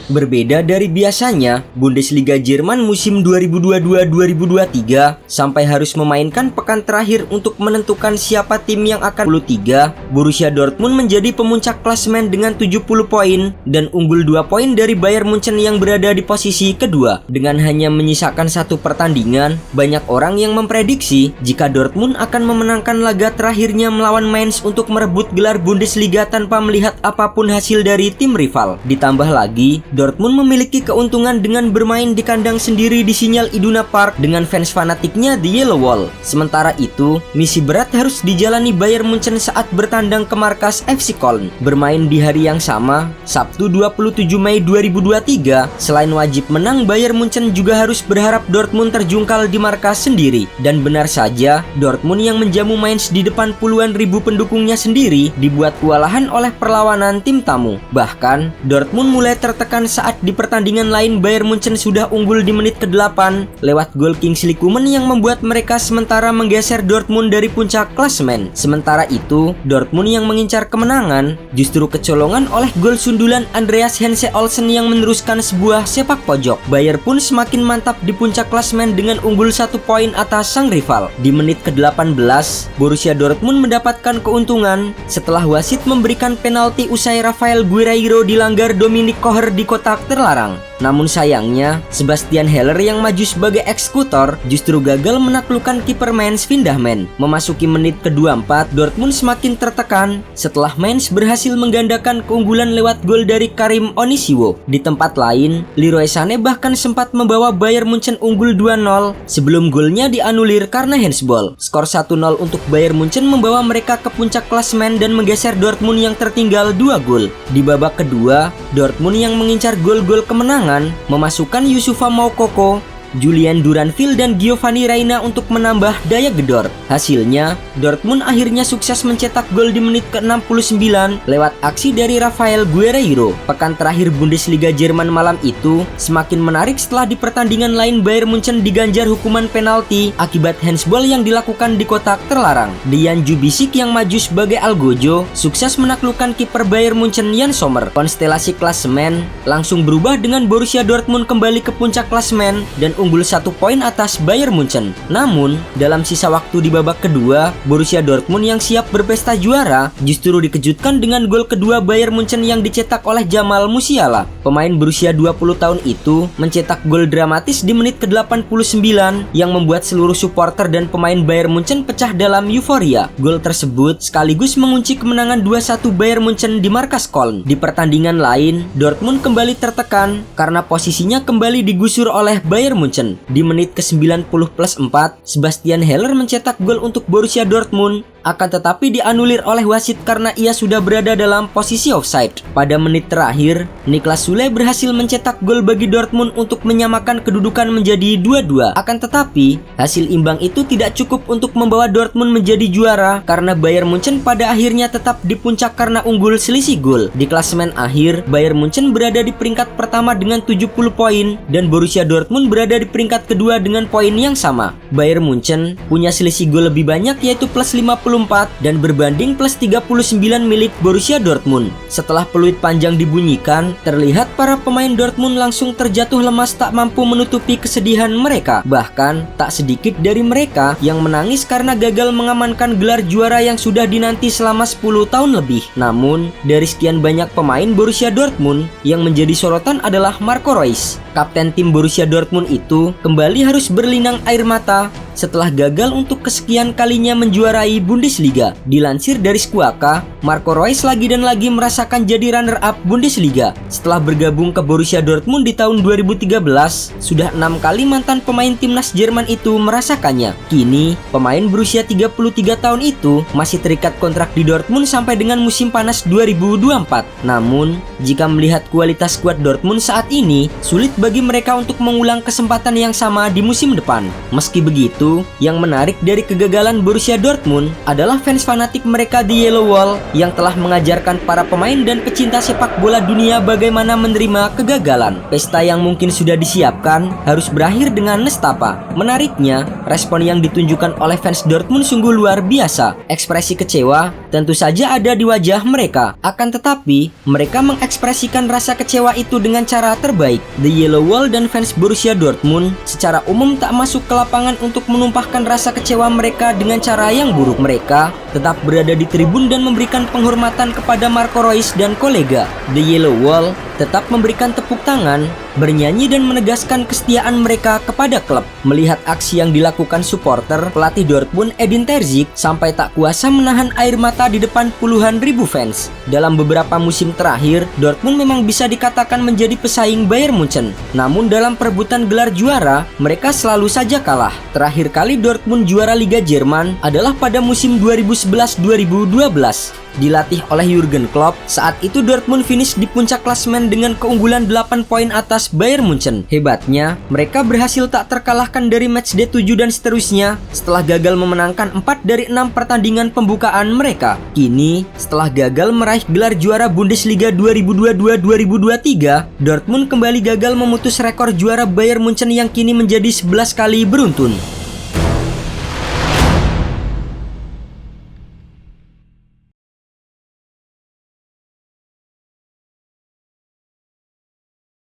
Berbeda dari biasanya, Bundesliga Jerman musim 2022-2023 sampai harus memainkan pekan terakhir untuk menentukan siapa tim yang akan 23. Borussia Dortmund menjadi pemuncak klasemen dengan 70 poin dan unggul 2 poin dari Bayern Munchen yang berada di posisi kedua. Dengan hanya menyisakan satu pertandingan, banyak orang yang memprediksi jika Dortmund akan memenangkan laga terakhirnya melawan Mainz untuk merebut gelar Bundesliga tanpa melihat apapun hasil dari tim rival. Ditambah lagi, Dortmund memiliki keuntungan dengan bermain di kandang sendiri di Signal Iduna Park dengan fans fanatiknya di Yellow Wall. Sementara itu, misi berat harus dijalani Bayern Munchen saat bertandang ke markas FC Köln. Bermain di hari yang sama, Sabtu 27 Mei 2023, selain wajib menang, Bayern Munchen juga harus berharap Dortmund terjungkal di markas sendiri. Dan benar saja, Dortmund yang menjamu Mainz di depan puluhan ribu pendukungnya sendiri dibuat kewalahan oleh perlawanan tim tamu. Bahkan, Dortmund mulai tertekan saat di pertandingan lain Bayern Munchen sudah unggul di menit ke-8 lewat gol Kingsley Coman yang membuat mereka sementara menggeser Dortmund dari puncak klasemen. Sementara itu, Dortmund yang mengincar kemenangan justru kecolongan oleh gol sundulan Andreas Heinze Olsen yang meneruskan sebuah sepak pojok. Bayern pun semakin mantap di puncak klasemen dengan unggul 1 poin atas sang rival. Di menit ke-18, Borussia Dortmund mendapatkan keuntungan setelah wasit memberikan penalti usai Rafael Guerreiro dilanggar Dominic Kocher di kotak terlarang. Namun sayangnya, Sebastian Haller yang maju sebagai eksekutor justru gagal menaklukkan kiper Mainz Vindahman. Memasuki menit ke-24, Dortmund semakin tertekan setelah Mainz berhasil menggandakan keunggulan lewat gol dari Karim Onisiwo. Di tempat lain, Leroy Sané bahkan sempat membawa Bayern Munchen unggul 2-0 sebelum golnya dianulir karena handsball. Skor 1-0 untuk Bayern Munchen membawa mereka ke puncak klasemen dan menggeser Dortmund yang tertinggal 2 gol. Di babak kedua, Dortmund yang mengincar gol-gol kemenangan memasukkan Youssoufa Moukoko, Julian Duranville dan Giovanni Reina untuk menambah daya gedor. Hasilnya, Dortmund akhirnya sukses mencetak gol di menit ke-69 lewat aksi dari Rafael Guerreiro. Pekan terakhir Bundesliga Jerman malam itu semakin menarik setelah di pertandingan lain Bayern Munchen diganjar hukuman penalti akibat handsball yang dilakukan di kotak terlarang. Dejan Jubicic yang maju sebagai Algojo sukses menaklukkan kiper Bayern Munchen Jan Sommer. Konstelasi klasemen langsung berubah dengan Borussia Dortmund kembali ke puncak klasemen dan unggul 1 poin atas Bayern Munchen. Namun, dalam sisa waktu di babak kedua, Borussia Dortmund yang siap berpesta juara justru dikejutkan dengan gol kedua Bayern Munchen yang dicetak oleh Jamal Musiala. Pemain berusia 20 tahun itu mencetak gol dramatis di menit ke-89 yang membuat seluruh supporter dan pemain Bayern Munchen pecah dalam euforia. Gol tersebut sekaligus mengunci kemenangan 2-1 Bayern Munchen di markas Köln. Di pertandingan lain, Dortmund kembali tertekan karena posisinya kembali digusur oleh Bayern Munchen. Di menit ke-90+4, Sebastian Haller mencetak gol untuk Borussia Dortmund, akan tetapi dianulir oleh wasit karena ia sudah berada dalam posisi offside. Pada menit terakhir, Niklas Süle berhasil mencetak gol bagi Dortmund untuk menyamakan kedudukan menjadi 2-2. Akan tetapi, hasil imbang itu tidak cukup untuk membawa Dortmund menjadi juara karena Bayern Munchen pada akhirnya tetap di puncak karena unggul selisih gol. Di klasemen akhir, Bayern Munchen berada di peringkat pertama dengan 70 poin dan Borussia Dortmund berada di peringkat kedua dengan poin yang sama. Bayern Munchen punya selisih gol lebih banyak yaitu plus 54 dan berbanding plus 39 milik Borussia Dortmund. Setelah peluit panjang dibunyikan, terlihat para pemain Dortmund langsung terjatuh lemas tak mampu menutupi kesedihan mereka. Bahkan, tak sedikit dari mereka yang menangis karena gagal mengamankan gelar juara yang sudah dinanti selama 10 tahun lebih. Namun, dari sekian banyak pemain Borussia Dortmund, yang menjadi sorotan adalah Marco Reus. Kapten tim Borussia Dortmund itu kembali harus berlinang air mata setelah gagal untuk kesekian kalinya menjuarai Bundesliga. Dilansir dari Squawka, Marco Reus lagi dan lagi merasakan jadi runner-up Bundesliga. Setelah bergabung ke Borussia Dortmund di tahun 2013, sudah 6 kali mantan pemain timnas Jerman itu merasakannya. Kini, pemain berusia 33 tahun itu masih terikat kontrak di Dortmund sampai dengan musim panas 2024. Namun, jika melihat kualitas skuad Dortmund saat ini, sulit bagi mereka untuk mengulang kesempatan yang sama di musim depan. Meski begitu, yang menarik dari kegagalan Borussia Dortmund adalah fans fanatik mereka di Yellow Wall yang telah mengajarkan para pemain dan pecinta sepak bola dunia bagaimana menerima kegagalan. Pesta yang mungkin sudah disiapkan harus berakhir dengan nestapa. Menariknya, respon yang ditunjukkan oleh fans Dortmund sungguh luar biasa. Ekspresi kecewa, tentu saja ada di wajah mereka. Akan tetapi, mereka mengekspresikan rasa kecewa itu dengan cara terbaik. The Yellow Wall dan fans Borussia Dortmund secara umum tak masuk ke lapangan untuk menumpahkan rasa kecewa mereka dengan cara yang buruk. Mereka tetap berada di tribun dan memberikan penghormatan kepada Marco Reus dan kolega. The Yellow Wall tetap memberikan tepuk tangan, bernyanyi dan menegaskan kesetiaan mereka kepada klub. Melihat aksi yang dilakukan supporter, pelatih Dortmund Edin Terzic sampai tak kuasa menahan air mata di depan puluhan ribu fans. Dalam beberapa musim terakhir, Dortmund memang bisa dikatakan menjadi pesaing Bayern Munchen. Namun dalam perebutan gelar juara, mereka selalu saja kalah. Terakhir kali Dortmund juara Liga Jerman adalah pada musim 2011-2012. Dilatih oleh Jurgen Klopp, saat itu Dortmund finish di puncak klasemen dengan keunggulan 8 poin atas Bayern Munchen. Hebatnya, mereka berhasil tak terkalahkan dari matchday 7 dan seterusnya setelah gagal memenangkan 4 dari 6 pertandingan pembukaan mereka. Kini, setelah gagal meraih gelar juara Bundesliga 2022-2023, Dortmund kembali gagal memutus rekor juara Bayern Munchen yang kini menjadi 11 kali beruntun.